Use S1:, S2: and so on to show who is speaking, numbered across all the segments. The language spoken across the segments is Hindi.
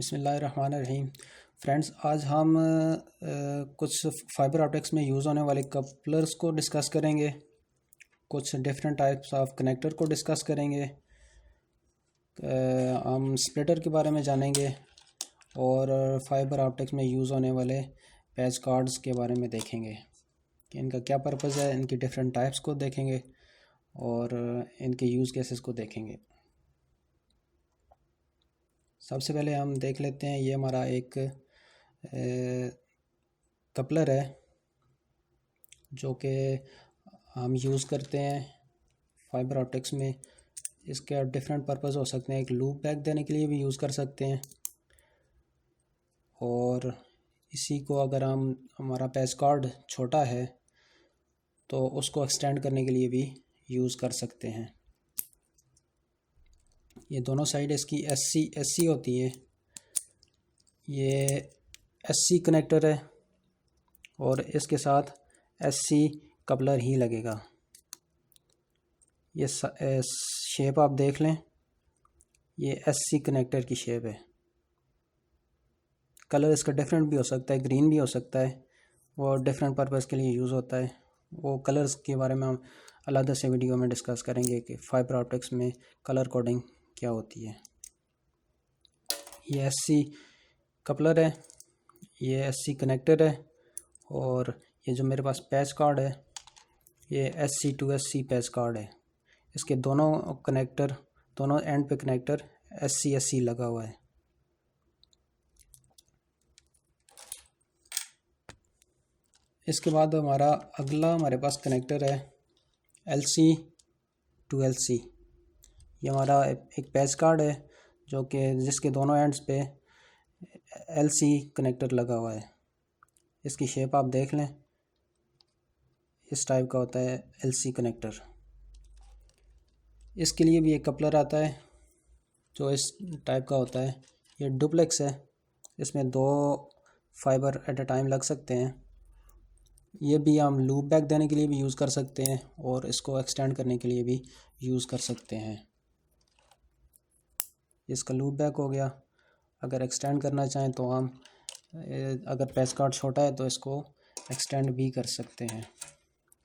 S1: बिस्मिल्लाहिर्रहमानिर्रहीम। फ्रेंड्स, आज हम कुछ फाइबर ऑप्टिक्स में यूज़ होने वाले कपलर्स को डिस्कस करेंगे, कुछ डिफरेंट टाइप्स ऑफ कनेक्टर को डिस्कस करेंगे, हम स्प्लिटर के बारे में जानेंगे और फाइबर ऑप्टिक्स में यूज़ होने वाले पैच कार्ड्स के बारे में देखेंगे कि इनका क्या पर्पज़ है, इनकी डिफरेंट टाइप्स को देखेंगे और इनके यूज़ केसेस को देखेंगे। सबसे पहले हम देख लेते हैं, ये हमारा एक कपलर है जो कि हम यूज़ करते हैं फाइबर ऑप्टिक्स में। इसके डिफरेंट पर्पज़ हो सकते हैं, एक लूप बैक देने के लिए भी यूज़ कर सकते हैं और इसी को अगर हमारा पैच कार्ड छोटा है तो उसको एक्सटेंड करने के लिए भी यूज़ कर सकते हैं। ये दोनों साइड इसकी एससी होती है, ये एससी कनेक्टर है और इसके साथ एससी कपलर ही लगेगा। ये शेप आप देख लें, ये एससी कनेक्टर की शेप है। कलर इसका डिफरेंट भी हो सकता है, ग्रीन भी हो सकता है, वो डिफरेंट पर्पज़ के लिए यूज़ होता है। वो कलर्स के बारे में हम अलग से वीडियो में डिस्कस करेंगे कि फाइबर ऑप्टिक्स में कलर कोडिंग क्या होती है। ये एससी कपलर है, ये एससी कनेक्टर है और ये जो मेरे पास पैच कार्ड है ये SC to SC patch cord है। इसके दोनों कनेक्टर, दोनों एंड पे कनेक्टर एससी लगा हुआ है। इसके बाद हमारे पास कनेक्टर है एलसी टू एलसी। ये हमारा एक पैच कार्ड है जो कि जिसके दोनों एंड्स पे एलसी कनेक्टर लगा हुआ है। इसकी शेप आप देख लें, इस टाइप का होता है एलसी कनेक्टर। इसके लिए भी एक कपलर आता है जो इस टाइप का होता है। ये डुप्लेक्स है, इसमें दो फाइबर एट अ टाइम लग सकते हैं। ये भी हम लूप बैक देने के लिए भी यूज़ कर सकते हैं और इसको एक्सटेंड करने के लिए भी यूज़ कर सकते हैं। इसका लूप बैक हो गया। अगर एक्सटेंड करना चाहें तो हम अगर पैच कार्ड छोटा है तो इसको एक्सटेंड भी कर सकते हैं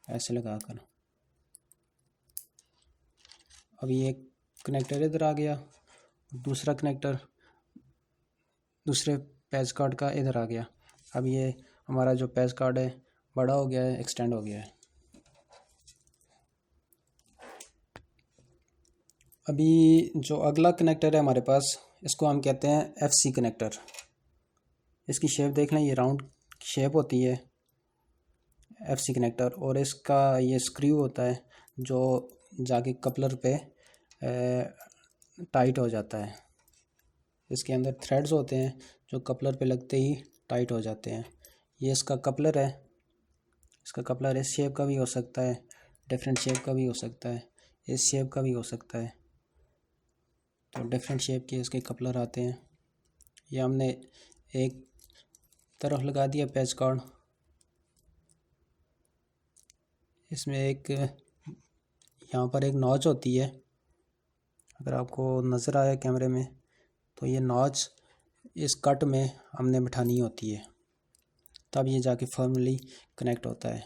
S1: ऐसे लगाकर। अभी एक कनेक्टर इधर आ गया, दूसरा कनेक्टर दूसरे पैच कार्ड का इधर आ गया। अब ये हमारा जो पैच कार्ड है बड़ा हो गया है, एक्सटेंड हो गया है। अभी जो अगला कनेक्टर है हमारे पास, इसको हम कहते हैं एफसी कनेक्टर। इसकी शेप देख लें, ये राउंड शेप होती है एफसी कनेक्टर और इसका ये स्क्रू होता है जो जाके कपलर पे टाइट हो जाता है। इसके अंदर थ्रेड्स होते हैं जो कपलर पे लगते ही टाइट हो जाते हैं। ये इसका कपलर है। इसका कपलर इस शेप का भी हो सकता है, डिफरेंट शेप का भी हो सकता है, इस शेप का भी हो सकता है। तो डिफरेंट शेप के इसके कपलर आते हैं। ये हमने एक तरफ लगा दिया पैच कार्ड। इसमें एक यहाँ पर एक नॉच होती है, अगर आपको नज़र आया कैमरे में तो ये नॉच इस कट में हमने बिठानी होती है, तब ये जाके फर्मली कनेक्ट होता है।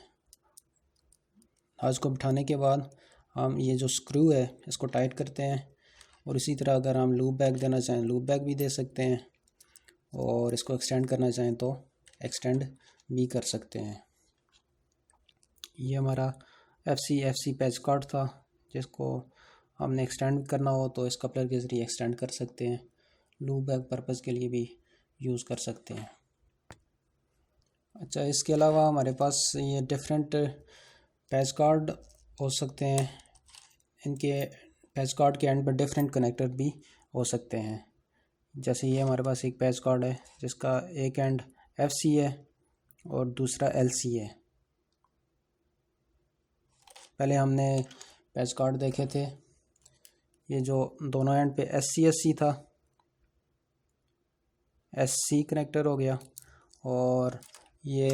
S1: नॉच को बिठाने के बाद हम ये जो स्क्रू है इसको टाइट करते हैं और इसी तरह अगर हम लूप बैक देना चाहें लूप बैक भी दे सकते हैं और इसको एक्सटेंड करना चाहें तो एक्सटेंड भी कर सकते हैं। ये हमारा एफसी पैच कार्ड था जिसको हमने एक्सटेंड करना हो तो इस कपलर के ज़रिए एक्सटेंड कर सकते हैं, लूप बैक पर्पज़ के लिए भी यूज़ कर सकते हैं। अच्छा, इसके अलावा हमारे पास ये डिफरेंट पैच कार्ड हो सकते हैं। इनके पैच कार्ड के एंड पर डिफरेंट कनेक्टर भी हो सकते हैं। जैसे ये हमारे पास एक पैच कार्ड है जिसका एक एंड एफसी है और दूसरा एलसी है। पहले हमने पैच कार्ड देखे थे, ये जो दोनों एंड पे एससी था, एससी कनेक्टर हो गया और ये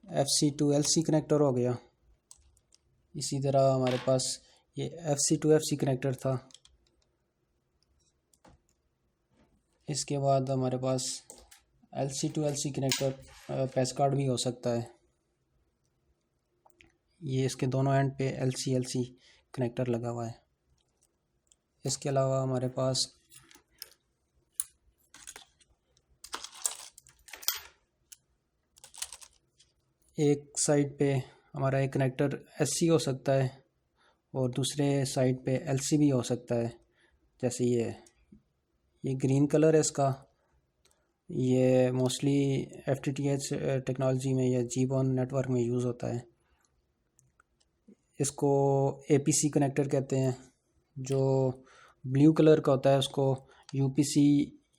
S1: एफसी टू एलसी कनेक्टर हो गया। इसी तरह हमारे पास ये एफसी टू एफसी कनेक्टर था, इसके बाद हमारे पास LC to LC connector patch cord भी हो सकता है। ये इसके दोनों एंड पे LC कनेक्टर लगा हुआ है। इसके अलावा हमारे पास एक साइड पे हमारा एक कनेक्टर SC हो सकता है और दूसरे साइड पे LC भी हो सकता है। जैसे ये ग्रीन कलर है इसका, ये मोस्टली FTTH टेक्नोलॉजी में या जीबॉन नेटवर्क में यूज़ होता है। इसको APC कनेक्टर कहते हैं। जो ब्लू कलर का होता है उसको UPC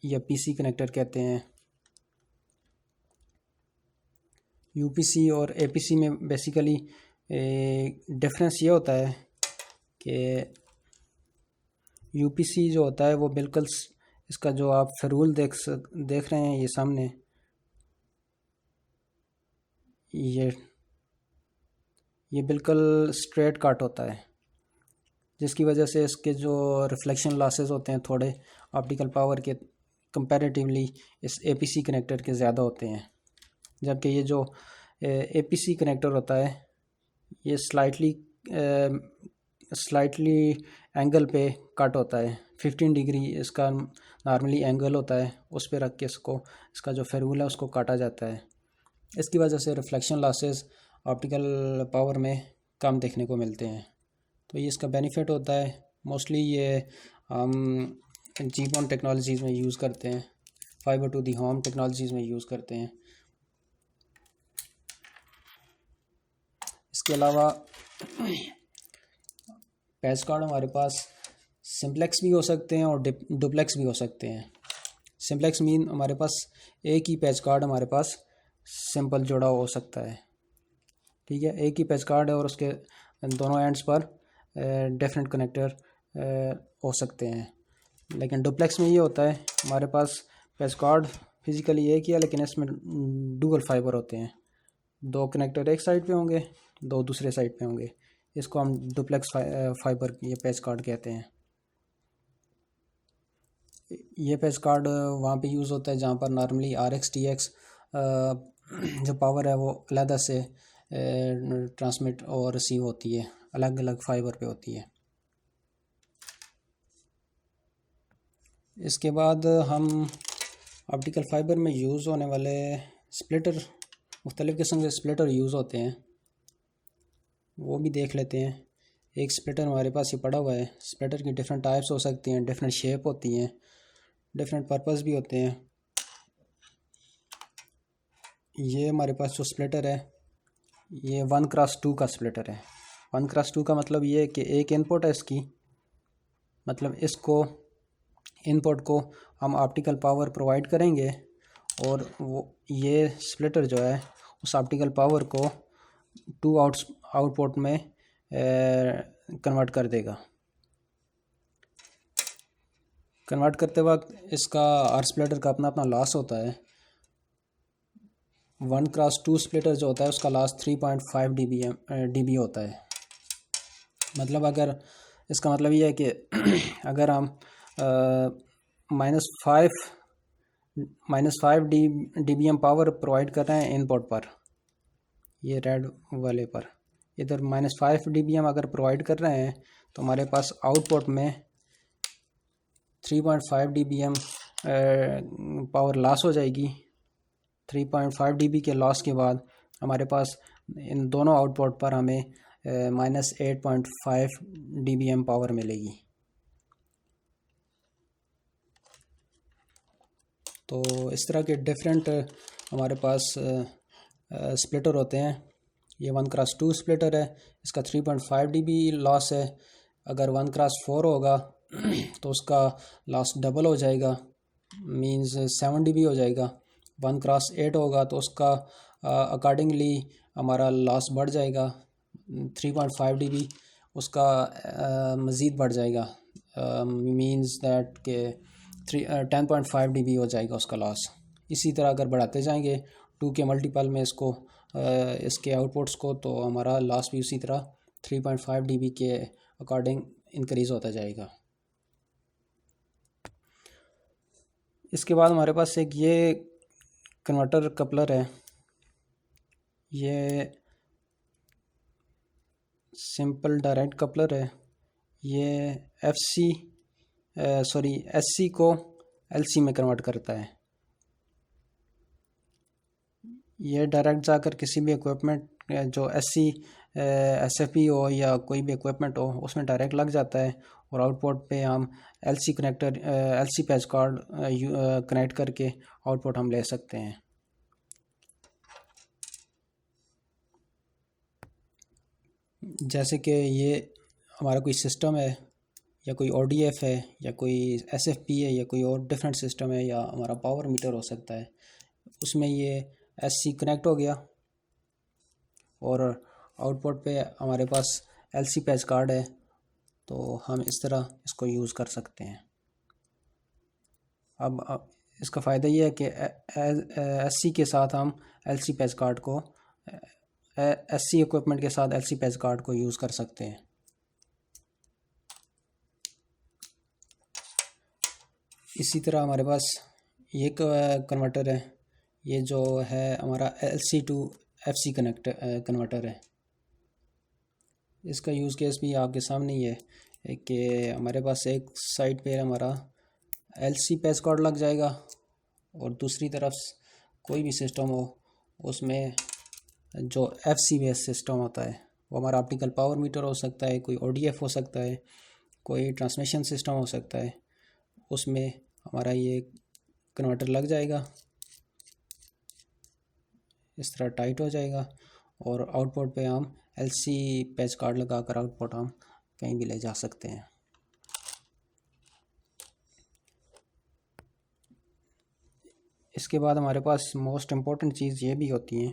S1: या PC कनेक्टर कहते हैं। UPC और APC में बेसिकली डिफरेंस ये होता है कि UPC जो होता है वो बिल्कुल इसका जो आप फरूल देख रहे हैं ये सामने, ये बिल्कुल स्ट्रेट कट होता है, जिसकी वजह से इसके जो रिफ्लेक्शन लॉसेस होते हैं थोड़े ऑप्टिकल पावर के कंपैरेटिवली इस APC कनेक्टर के ज़्यादा होते हैं। जबकि ये जो APC कनेक्टर होता है ये स्लाइटली एंगल पे कट होता है। 15 डिग्री इसका नॉर्मली एंगल होता है, उस पे रख के इसका जो फेरूल है उसको काटा जाता है। इसकी वजह से रिफ्लेक्शन लॉसेस ऑप्टिकल पावर में कम देखने को मिलते हैं। तो ये इसका बेनिफिट होता है। मोस्टली ये हम जीबॉन टेक्नोलॉजीज़ में यूज़ करते हैं, fibre to the home technologies में यूज़ करते हैं। इसके अलावा पैच कार्ड हमारे पास सिंप्लेक्स भी हो सकते हैं और डुप्लेक्स भी हो सकते हैं। सिंप्लेक्स मीन हमारे पास एक ही पैच कार्ड हमारे पास सिंपल जुड़ा हो सकता है, ठीक है। एक ही पैच कार्ड है और उसके दोनों एंड्स पर डिफरेंट कनेक्टर हो सकते हैं। लेकिन डुप्लेक्स में ये होता है हमारे पास पैच कार्ड फिज़िकली एक ही है, लेकिन इसमें डुअल फाइबर होते हैं। 2 कनेक्टर एक साइड पे होंगे, 2 दूसरे साइड पे होंगे। इसको हम डुप्लेक्स फाइबर ये पैच कार्ड कहते हैं। ये पैच कार्ड वहाँ पे यूज़ होता है जहाँ पर नॉर्मली RX TX जो पावर है वो अलग से ट्रांसमिट और रिसीव होती है, अलग अलग फाइबर पे होती है। इसके बाद हम ऑप्टिकल फाइबर में यूज़ होने वाले स्प्लिटर, मुख्तलिफ़ किस्म के स्प्लिटर यूज़ होते हैं, वो भी देख लेते हैं। एक स्प्लिटर हमारे पास ये पड़ा हुआ है। स्प्लिटर की डिफरेंट टाइप्स हो सकती हैं, डिफरेंट शेप होती हैं, डिफरेंट पर्पस भी होते हैं। ये हमारे पास जो स्प्लिटर है ये 1x2 का स्प्लिटर है। 1x2 का मतलब ये है कि एक इनपुट है इसकी, मतलब इसको इनपुट को हम ऑप्टिकल पावर प्रोवाइड करेंगे और वो ये स्प्लिटर जो है उस ऑप्टिकल पावर को 2 आउटपुट में कन्वर्ट कर देगा। कन्वर्ट करते वक्त इसका हर स्प्लिटर का अपना अपना लॉस होता है। 1x2 स्प्लिटर जो होता है उसका लॉस 3.5 dB होता है। मतलब अगर इसका मतलब ये है कि अगर हम -5 dBm पावर प्रोवाइड कर रहे हैं इनपुट पर, ये रेड वाले पर इधर -5 dBm अगर प्रोवाइड कर रहे हैं तो हमारे पास आउटपुट में 3.5 dBm पावर लॉस हो जाएगी। 3.5 dB के लॉस के बाद हमारे पास इन दोनों आउटपुट पर हमें -8.5 dBm पावर मिलेगी। तो इस तरह के डिफरेंट हमारे पास स्प्लिटर होते हैं। ये 1x2 स्प्लिटर है, इसका 3.5 dB लॉस है। अगर 1x4 होगा तो उसका लॉस डबल हो जाएगा, मींस 7 dB हो जाएगा। 1x8 होगा तो उसका अकॉर्डिंगली हमारा लॉस बढ़ जाएगा, 3.5 dB उसका मज़ीद बढ़ जाएगा, मींस दैट के 10.5 dB हो जाएगा उसका लॉस। इसी तरह अगर बढ़ाते जाएंगे 2 के मल्टीपल में इसको इसके आउटपुट्स को, तो हमारा लॉस भी उसी तरह 3.5 dB के अकॉर्डिंग इंक्रीज़ होता जाएगा। इसके बाद हमारे पास एक ये कन्वर्टर कपलर है, ये सिंपल डायरेक्ट कपलर है। ये एससी को एलसी में कन्वर्ट करता है। ये डायरेक्ट जाकर किसी भी इक्विपमेंट जो एसएफपी हो या कोई भी इक्विपमेंट हो उसमें डायरेक्ट लग जाता है, और आउटपुट पे हम एलसी पैच कार्ड कनेक्ट करके आउटपुट हम ले सकते हैं। जैसे कि ये हमारा कोई सिस्टम है या कोई ओडीएफ है या कोई एसएफपी है या कोई और डिफरेंट सिस्टम है या हमारा पावर मीटर हो सकता है, उसमें ये एससी कनेक्ट हो गया और आउटपुट पे हमारे पास एलसी पैच कार्ड है, तो हम इस तरह इसको यूज़ कर सकते हैं। अब इसका फ़ायदा ये है कि एससी के साथ हम एलसी पैच कार्ड को एससी इक्विपमेंट के साथ एलसी पैच कार्ड को यूज़ कर सकते हैं। इसी तरह हमारे पास ये कन्वर्टर है, ये जो है हमारा एलसी टू एफसी कन्वर्टर है। इसका यूज़ केस भी आपके सामने ही है कि हमारे पास एक साइड पे हमारा एलसी पैच कार्ड लग जाएगा और दूसरी तरफ कोई भी सिस्टम हो उसमें जो एफसी बेस सिस्टम होता है, वो हमारा ऑप्टिकल पावर मीटर हो सकता है, कोई ओडीएफ हो सकता है, कोई ट्रांसमिशन सिस्टम हो सकता है, उसमें हमारा ये कन्वर्टर लग जाएगा, इस तरह टाइट हो जाएगा और आउटपुट पे हम एलसी पैच कार्ड लगाकर आउटपुट हम कहीं भी ले जा सकते हैं। इसके बाद हमारे पास मोस्ट इम्पॉर्टेंट चीज़ ये भी होती है,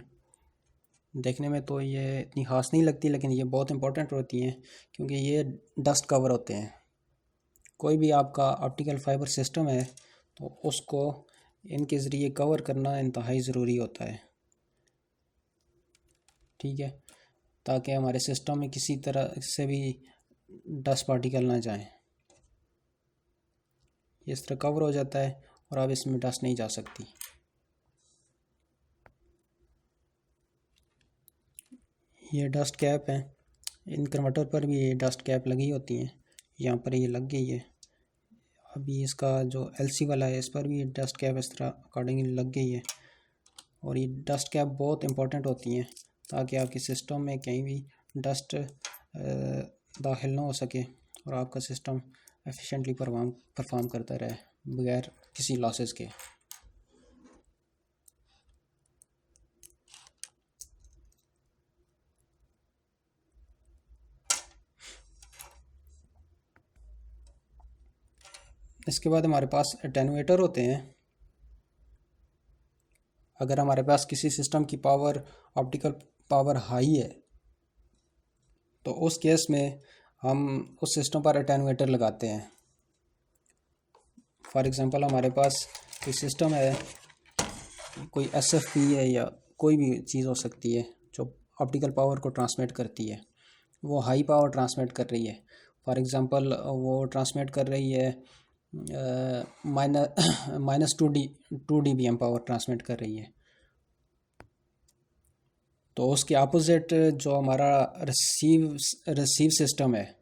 S1: देखने में तो ये इतनी ख़ास नहीं लगती लेकिन ये बहुत इम्पोर्टेंट होती हैं क्योंकि ये डस्ट कवर होते हैं। कोई भी आपका ऑप्टिकल फाइबर सिस्टम है तो उसको इनके ज़रिए कवर करना इंतहाई ज़रूरी होता है, ठीक है, ताकि हमारे सिस्टम में किसी तरह से भी डस्ट पार्टिकल ना जाए। इस तरह कवर हो जाता है और अब इसमें डस्ट नहीं जा सकती। ये डस्ट कैप है, इन कन्वर्टर पर भी ये डस्ट कैप लगी होती हैं, यहाँ पर ये लग गई है। अभी इसका जो एलसी वाला है इस पर भी डस्ट कैप इस तरह अकॉर्डिंगली लग गई है, और ये डस्ट कैप बहुत इंपॉर्टेंट होती हैं ताकि आपके सिस्टम में कहीं भी डस्ट दाखिल ना हो सके और आपका सिस्टम एफिशिएंटली परफॉर्म करता रहे बगैर किसी लॉसेस के। इसके बाद हमारे पास अटेन्यूएटर होते हैं। अगर हमारे पास किसी सिस्टम की पावर ऑप्टिकल पावर हाई है तो उस केस में हम उस सिस्टम पर अटेन्यूएटर लगाते हैं। फॉर एग्ज़ाम्पल हमारे पास कोई सिस्टम है, कोई एसएफपी है या कोई भी चीज़ हो सकती है जो ऑप्टिकल पावर को ट्रांसमिट करती है, वो हाई पावर ट्रांसमिट कर रही है। फॉर एग्ज़ाम्पल वो ट्रांसमिट कर रही है minus two d B m power transmit कर रही है, तो उसके अपोजिट जो हमारा रिसीव सिस्टम है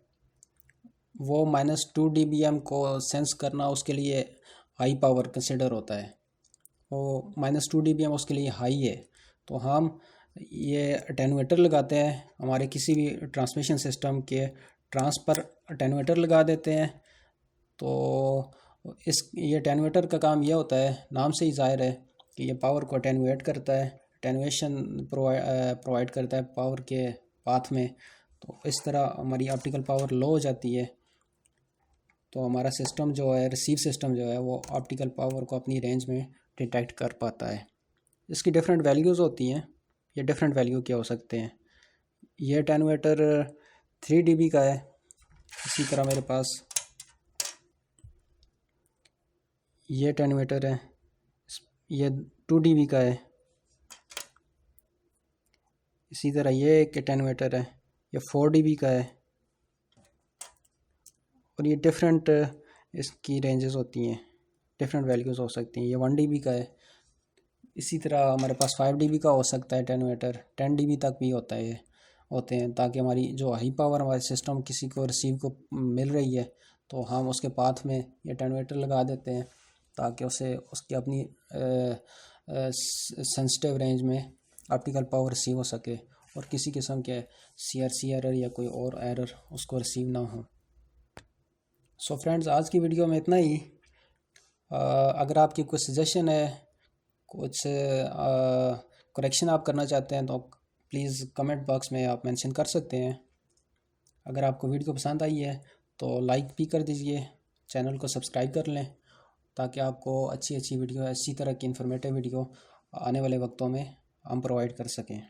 S1: वो -2 dBm को सेंस करना उसके लिए हाई पावर कंसिडर होता है। वो -2 dBm उसके लिए हाई है, तो हम ये अटेन्यूएटर लगाते हैं हमारे किसी भी ट्रांसमिशन सिस्टम के ट्रांसफर अटेन्यूएटर लगा देते हैं। तो ये अटेन्यूएटर का काम यह होता है, नाम से ही जाहिर है कि ये पावर को अटेन्यूएट करता है, अटेन्यूएशन प्रोवाइड करता है पावर के पाथ में। तो इस तरह हमारी ऑप्टिकल पावर लो हो जाती है, तो हमारा सिस्टम जो है, रिसीव सिस्टम जो है, वो ऑप्टिकल पावर को अपनी रेंज में डिटेक्ट कर पाता है। इसकी डिफरेंट वैल्यूज़ होती हैं, ये डिफरेंट वैल्यू क्या हो सकते हैं। ये अटेन्यूएटर 3 dB का है। इसी तरह मेरे पास ये अटेन्यूएटर है, ये 2 dB का है। इसी तरह ये एक अटेन्यूएटर है, ये 4 dB का है, और ये डिफरेंट इसकी रेंजेस होती हैं। डिफरेंट वैल्यूज़ हो सकती हैं। ये 1 dB का है। इसी तरह हमारे पास 5 dB का हो सकता है टेनवेटर, 10 dB तक भी होता है होते हैं, ताकि हमारी जो हाई पावर हमारे सिस्टम किसी को रिसीव को मिल रही है तो हम उसके पाथ में ये टेनवेटर लगा देते हैं, ताकि उसे उसकी अपनी सेंसिटिव रेंज में ऑप्टिकल पावर रिसीव हो सके और किसी किस्म के CRC एरर या कोई और एरर उसको रिसीव ना हो। सो फ्रेंड्स, आज की वीडियो में इतना ही। अगर आपकी कोई सजेशन है, कुछ करेक्शन आप करना चाहते हैं तो प्लीज़ कमेंट बॉक्स में आप मेंशन कर सकते हैं। अगर आपको वीडियो पसंद आई है तो लाइक भी कर दीजिए, चैनल को सब्सक्राइब कर लें, ताकि आपको अच्छी अच्छी वीडियो, इसी तरह की इन्फॉर्मेटिव वीडियो आने वाले वक्तों में हम प्रोवाइड कर सकें।